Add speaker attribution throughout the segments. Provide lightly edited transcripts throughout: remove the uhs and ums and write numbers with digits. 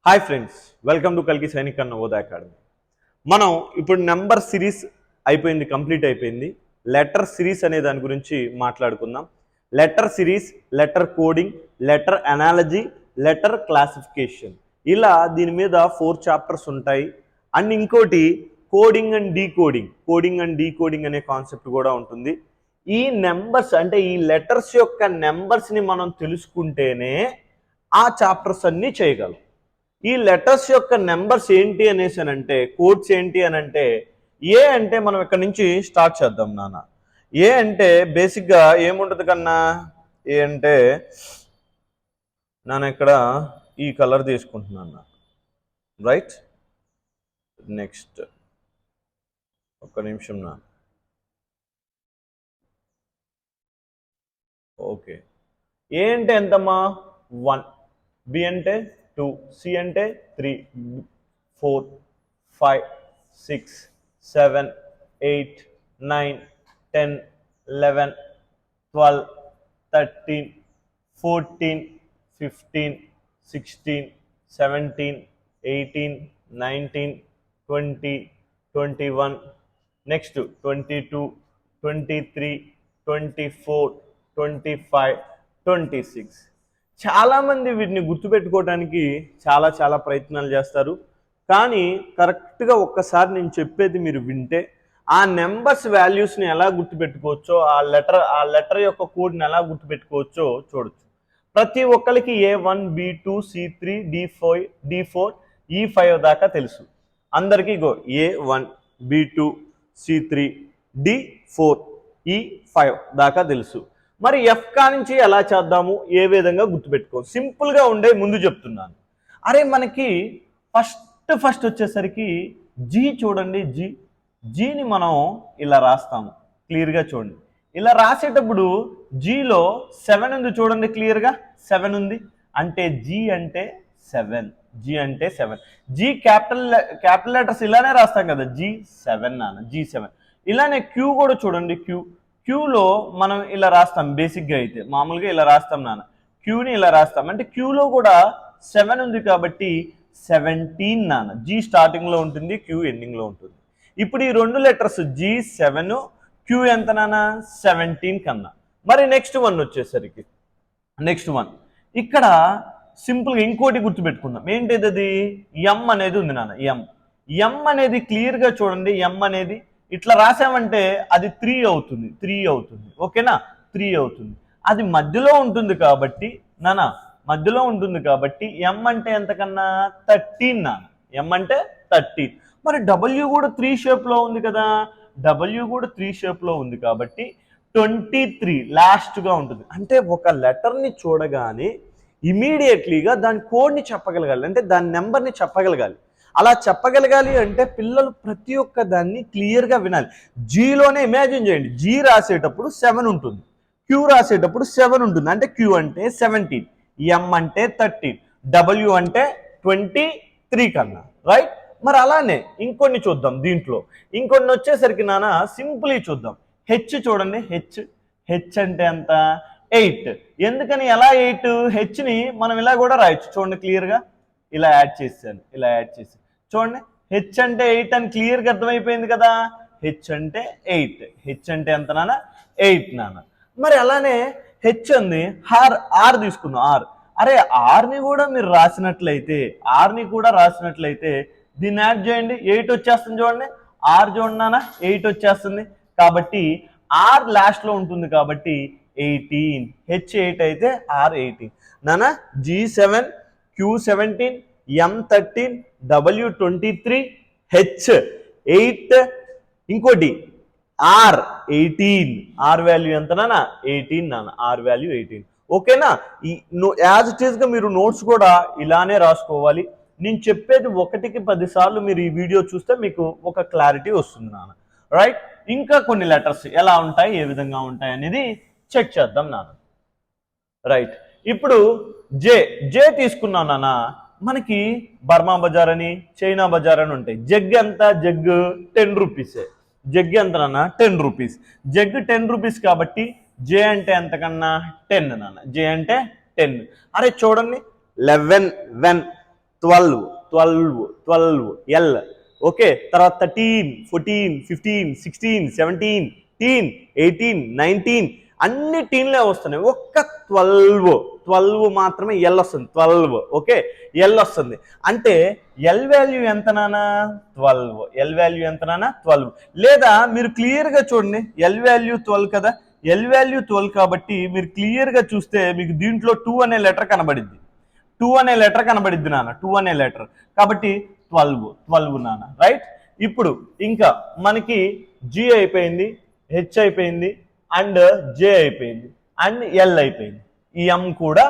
Speaker 1: Hi friends, welcome to కల్కి సైనిక్ అన్న Navodaya academy. మనం ఇప్పుడు నెంబర్ సిరీస్ అయిపోయింది, కంప్లీట్ అయిపోయింది. లెటర్ సిరీస్ అనే దాని గురించి మాట్లాడుకుందాం. Letter series, letter coding, letter analogy, letter classification, ఇలా దీని మీద 4 చాప్టర్స్ ఉంటాయి. అండ్ ఇంకోటి కోడింగ్ అండ్ డీకోడింగ్ అనే కాన్సెప్ట్ కూడా ఉంటుంది. ఈ నెంబర్స్ అంటే ఈ లెటర్స్ యొక్క నెంబర్స్ని మనం తెలుసుకుంటేనే ఆ చాప్టర్స్ అన్నీ చేయగలం. ఈ లెటర్స్ యొక్క నెంబర్స్ ఏంటి అనేసి అంటే, కోడ్స్ ఏంటి అని అంటే, ఏ అంటే మనం ఇక్కడ నుంచి స్టార్ట్ చేద్దాం నాన్న. ఏ అంటే బేసిక్గా ఏముంటుంది కన్నా, ఏ అంటే నాన్న ఇక్కడ ఈ కలర్ తీసుకుంటున్నాను, రైట్. నెక్స్ట్ ఒక్క నిమిషం నా. ఓకే, ఏ అంటే ఎంతమ్మా 1, బి అంటే 2, సి అంటే 3, 4, 5, 6, 7, 8, 9, 10, 11, 12, 13, 14, 15, 16, 17, 18, 19, 20, 21, next 22, 23, 24, 25, 26. చాలామంది వీటిని గుర్తుపెట్టుకోవడానికి చాలా ప్రయత్నాలు చేస్తారు. కానీ కరెక్ట్గా ఒక్కసారి నేను చెప్పేది మీరు వింటే ఆ నెంబర్స్ వాల్యూస్ని ఎలా గుర్తుపెట్టుకోవచ్చో, ఆ లెటర్ యొక్క కోడ్ని ఎలా గుర్తుపెట్టుకోవచ్చో చూడొచ్చు. ప్రతి ఒక్కరికి A1, B2, C3, D4, E5 దాకా తెలుసు అందరికీ. A1, B2, C3, D4, E5 దాకా తెలుసు. మరి ఎఫ్కా నుంచి ఎలా చేద్దాము, ఏ విధంగా గుర్తుపెట్టుకో, సింపుల్గా ఉండే ముందు చెప్తున్నాను. అరే మనకి ఫస్ట్ వచ్చేసరికి జీ చూడండి, జీని మనం ఇలా రాస్తాము. క్లియర్గా చూడండి, ఇలా రాసేటప్పుడు జీలో 7 ఉంది చూడండి, క్లియర్గా 7 ఉంది అంటే జీ అంటే 7. జీ అంటే 7. జీ క్యాపిటల్ లెటర్స్ ఇలానే రాస్తాం కదా, G7 నాన్న, G7. ఇలానే క్యూ కూడా చూడండి, క్యూలో మనం ఇలా రాస్తాం. బేసిక్గా అయితే మామూలుగా ఇలా రాస్తాం నాన్న, క్యూని ఇలా రాస్తాం. అంటే క్యూలో కూడా 7 ఉంది కాబట్టి 17 నాన్న. జీ స్టార్టింగ్లో ఉంటుంది, క్యూ ఎండింగ్లో ఉంటుంది. ఇప్పుడు ఈ 2 లెటర్స్ G7, క్యూ ఎంత నాన్న, 17 కన్నా. మరి నెక్స్ట్ 1 వచ్చేసరికి, నెక్స్ట్ 1 ఇక్కడ సింపుల్గా ఇంకోటి గుర్తుపెట్టుకుందాం. ఏంటిది, అది ఎం అనేది ఉంది నాన్న. ఎం అనేది క్లియర్గా చూడండి, ఎం అనేది ఇట్లా రాసామంటే అది 3 అవుతుంది. ఓకేనా, 3 అవుతుంది. అది మధ్యలో ఉంటుంది కాబట్టి నాన్న, మధ్యలో ఉంటుంది కాబట్టి ఎం అంటే ఎంతకన్నా 13 నాన్న. ఎం అంటే 13. మరి డబ్ల్యూ కూడా 3 షేప్లో ఉంది కదా, డబ్ల్యూ కూడా 3 షేప్లో ఉంది కాబట్టి 23 లాస్ట్గా ఉంటుంది. అంటే ఒక లెటర్ని చూడగానే ఇమీడియట్లీగా దాని కోడ్ని చెప్పగలగాలి, అంటే దాని నెంబర్ని చెప్పగలగాలి. అలా చెప్పగలగాలి అంటే పిల్లలు ప్రతి ఒక్క దాన్ని క్లియర్గా వినాలి. జీలోనే ఇమాజిన్ చేయండి, జీ రాసేటప్పుడు 7 ఉంటుంది, క్యూ రాసేటప్పుడు 7 ఉంటుంది. అంటే క్యూ అంటే 17, ఎం అంటే 13, డబ్ల్యూ అంటే 23 కన్నా, రైట్. మరి అలానే ఇంకొన్ని చూద్దాం. దీంట్లో ఇంకొన్ని వచ్చేసరికి నాన్న సింపుల్ చూద్దాం. హెచ్ చూడండి, హెచ్ అంటే ఎంత, 8. ఎందుకని ఎలా 8? హెచ్ని మనం ఇలా కూడా రాయొచ్చు చూడండి, క్లియర్గా ఇలా యాడ్ చేశాను. చూడండి, హెచ్ అంటే 8 అని క్లియర్గా అర్థమైపోయింది కదా. హెచ్ అంటే 8. హెచ్ అంటే ఎంత నాన్న, 8 నాన్న. మరి అలానే హెచ్ ఉంది, ఆర్ తీసుకుందాం. అరే ఆర్ని కూడా మీరు రాసినట్లయితే, దీన్ని యాడ్ చేయండి, 8 వచ్చేస్తుంది చూడండి. ఆర్ చూడండి నాన్న, 8 వచ్చేస్తుంది. కాబట్టి ఆర్ లాస్ట్లో ఉంటుంది కాబట్టి 18. హెచ్ 8 అయితే ఆర్ 18 నాన్న. G7, Q17, M13, W23, H8, ఇంకోటి R18. ఆర్ వాల్యూ ఎంత నాన్న, 18 నాన్న. R value 18. ఓకేనా. ఈ యాజ్ ఇట్ ఈస్గా మీరు నోట్స్ కూడా ఇలానే రాసుకోవాలి. నేను చెప్పేది 1కి 10 సార్లు మీరు ఈ వీడియో చూస్తే మీకు ఒక క్లారిటీ వస్తుంది నాన్న, రైట్. ఇంకా కొన్ని లెటర్స్ ఎలా ఉంటాయి, ఏ విధంగా ఉంటాయి అనేది చెక్ చేద్దాం నాన్న, రైట్. ఇప్పుడు జే తీసుకున్నాం నాన్న. మనకి బర్మా బజార్ అని, చైనా బజార్ అని ఉంటాయి. జగ్ ఎంత, జగ్ 10 రూపీసే. జగ్ ఎంత నాన్న, 10 రూపీస్. జగ్ 10 రూపీస్ కాబట్టి జే అంటే ఎంతకన్నా 10 నాన్న. జే అంటే 10. అరే చూడండి, 11, 12 12 12 ఎల్. ఓకే, తర్వాత 13 14 15 16 17 18 19 అన్ని టీన్లే వస్తున్నాయి. ఒక్క 12 మాత్రమే ఎల్ వస్తుంది. 12. ఓకే, ఎల్ వస్తుంది. అంటే ఎల్ వాల్యూ ఎంత నానా? 12. ఎల్ వాల్యూ ఎంత నానా? 12. లేదా మీరు క్లియర్గా చూడండి, ఎల్ వాల్యూ 12 కదా, ఎల్ వాల్యూ 12 కాబట్టి మీరు క్లియర్గా చూస్తే మీకు దీంట్లో 2 అనే లెటర్ కనబడిద్ది. 2 అనే లెటర్ కనబడిద్ది నాన్న, 2 అనే లెటర్ కాబట్టి 12 నాన్న, రైట్. ఇప్పుడు ఇంకా మనకి జి అయిపోయింది, హెచ్ అయిపోయింది, అండ్ జే అయిపోయింది, అండ్ ఎల్ అయిపోయింది. ఈ ఎం కూడా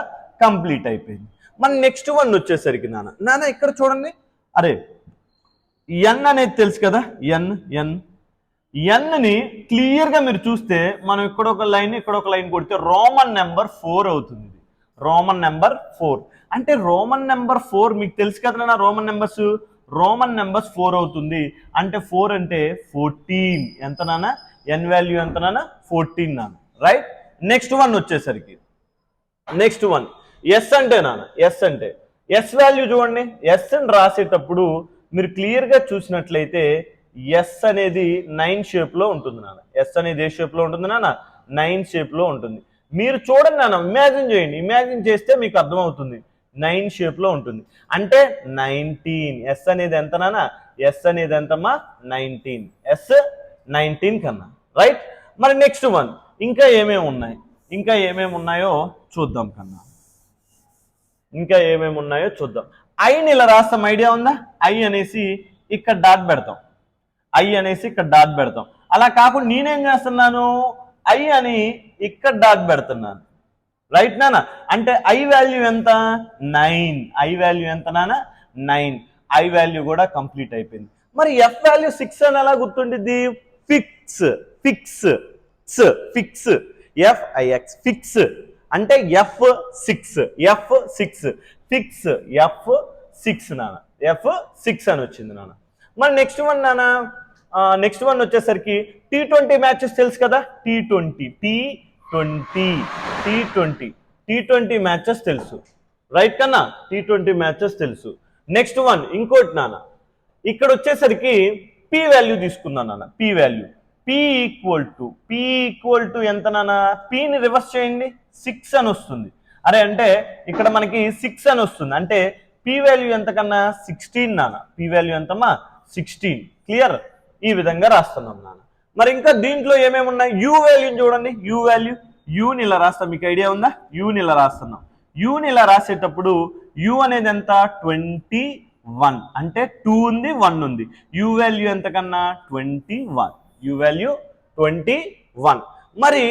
Speaker 1: కంప్లీట్ అయిపోయింది. మన నెక్స్ట్ వన్ వచ్చేసరికి నాన్న ఇక్కడ చూడండి, అరే ఎన్ అనేది తెలుసు కదా, ఎన్ని క్లియర్గా మీరు చూస్తే మనం ఇక్కడ ఒక లైన్ కొడితే రోమన్ నెంబర్ 4 అవుతుంది. రోమన్ నెంబర్ 4 అంటే రోమన్ నెంబర్ 4 మీకు తెలుసు కదా నా, రోమన్ నెంబర్స్ 4 అవుతుంది. అంటే 4 అంటే 14. ఎంత నాన్న? ఎన్ వాల్యూ ఎంత నాన్న? 14 నాన్న, రైట్. నెక్స్ట్ వన్ వచ్చేసరికి నెక్స్ట్ వన్ ఎస్ అంటే నాన్న, ఎస్ వాల్యూ చూడండి. ఎస్ అని రాసేటప్పుడు మీరు క్లియర్గా చూసినట్లయితే ఎస్ అనేది 9 షేప్లో ఉంటుంది నాన్న. ఎస్ అనేది ఏ షేప్లో ఉంటుంది నాన్న? 9 షేప్లో ఉంటుంది. మీరు చూడండి నాన్న, ఇమాజిన్ చేయండి, ఇమాజిన్ చేస్తే మీకు అర్థమవుతుంది. 9 షేప్లో ఉంటుంది అంటే 19. ఎస్ అనేది ఎంత నాన్న? ఎస్ అనేది ఎంతమ్మా? 19. ఎస్ 19 కన్నా, రైట్. మరి నెక్స్ట్ వన్ ఇంకా ఏమేమి ఉన్నాయో చూద్దాం కన్నా, ఐని ఇలా రాస్తాం, ఐడియా ఉందా? ఐ అనేసి ఇక్కడ డాట్ పెడతాం. అలా కాకుండా నేనేం చేస్తున్నాను, ఐ అని ఇక్కడ డాట్ పెడుతున్నాను, రైట్ నాన్న. అంటే ఐ వాల్యూ ఎంత? 9. ఐ వాల్యూ ఎంత నాన్న? 9. ఐ వాల్యూ కూడా కంప్లీట్ అయిపోయింది. మరి ఎఫ్ వాల్యూ 6 అని ఎలా గుర్తుండిద్ది? ఫిక్స్ FIX ఫిక్స్ అంటే F6 F6 నాన్న, F6 అని వచ్చింది నాన్న. మరి నెక్స్ట్ వన్ వచ్చేసరికి T20 మ్యాచెస్ తెలుసు కదా, T20 మ్యాచెస్ తెలుసు, రైట్ కన్నా. T20 మ్యాచెస్ తెలుసు. నెక్స్ట్ వన్ ఇంకోటి నాన్న, ఇక్కడ వచ్చేసరికి పి వాల్యూ తీసుకుందాం నాన్న. పి ఈక్వల్ టు ఎంత నాన్న? పిని రివర్స్ చేయండి, 6 అని వస్తుంది. అరే అంటే ఇక్కడ మనకి 6 అని వస్తుంది, అంటే పి వాల్యూ ఎంత కన్నా? 16 నాన్న. పి వాల్యూ ఎంతమ్మా? 16. క్లియర్? ఈ విధంగా రాస్తున్నాం నాన్న. మరి ఇంకా దీంట్లో ఏమేమి ఉన్నాయి? యూ వాల్యూని చూడండి, యూని ఇలా రాస్తాం. మీకు ఐడియా ఉందా? యూని ఇలా రాస్తున్నాం. యూని ఇలా రాసేటప్పుడు యూ అనేది ఎంత? 21. అంటే 2 ఉంది, 1 ఉంది. యూ వాల్యూ ఎంత కన్నా? 21. You value 21. మరి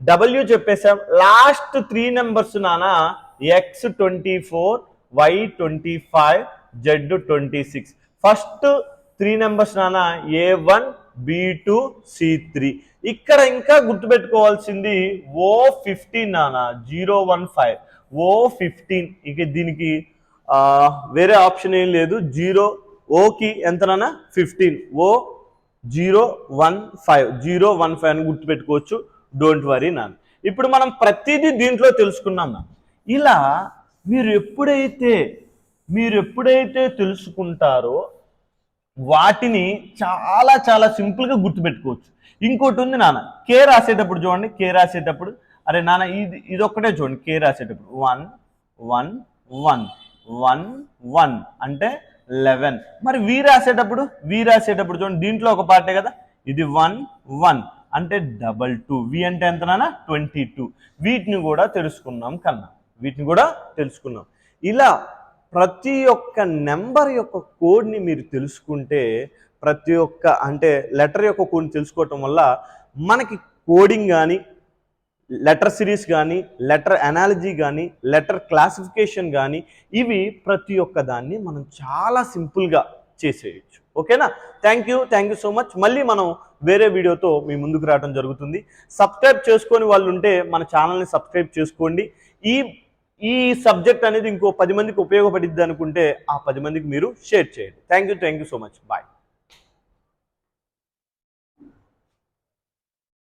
Speaker 1: డబ్ల్యూ చెప్పేసాం. లాస్ట్ 3 నెంబర్స్ నాన్న, X24, Y25, Z26. First 3 numbers నాన్న A1, B2, C3. ఇక్కడ ఇంకా గుర్తుపెట్టుకోవాల్సింది O15 నాన్న, 015. O15 ఇక దీనికి వేరే ఆప్షన్ ఏం లేదు. ఓకి ఎంత నాన్న? 15. O015 అని గుర్తుపెట్టుకోవచ్చు. డోంట్ వరీ నాన్న. ఇప్పుడు మనం ప్రతిదీ దీంట్లో తెలుసుకున్నాం నాన్న. ఇలా మీరు ఎప్పుడైతే తెలుసుకుంటారో వాటిని చాలా చాలా సింపుల్గా గుర్తుపెట్టుకోవచ్చు. ఇంకోటి ఉంది నాన్న, కే రాసేటప్పుడు చూడండి. అరే నాన్న ఇది ఒక్కటే చూడండి. కే రాసేటప్పుడు 1 1 1 1 1 అంటే 11. మరి వి రాసేటప్పుడు చూడండి, దీంట్లో ఒక పార్టే కదా, ఇది 1 1 అంటే 22. వి అంటే ఎంత నాన్న? 22. వీటిని కూడా తెలుసుకున్నాం. ఇలా ప్రతి ఒక్క నెంబర్ యొక్క కోడ్ని మీరు తెలుసుకుంటే, ప్రతి ఒక్క అంటే లెటర్ యొక్క కోడ్ని తెలుసుకోవటం వల్ల మనకి కోడింగ్ కానీ, లెటర్ సిరీస్ కానీ, లెటర్ అనాలజీ కానీ, లెటర్ క్లాసిఫికేషన్ కానీ, ఇవి ప్రతి ఒక్క దాన్ని మనం చాలా సింపుల్గా చేసేయచ్చు. ఓకేనా? Thank you so much. మళ్ళీ మనం వేరే వీడియోతో మీ ముందుకు రావడం జరుగుతుంది. సబ్స్క్రైబ్ చేసుకొని వాళ్ళు ఉంటే మన ఛానల్ని సబ్స్క్రైబ్ చేసుకోండి. ఈ సబ్జెక్ట్ అనేది ఇంకో 10 మందికి ఉపయోగపడిద్ది అనుకుంటే ఆ 10 మందికి మీరు షేర్ చేయండి. Thank you so much. Bye.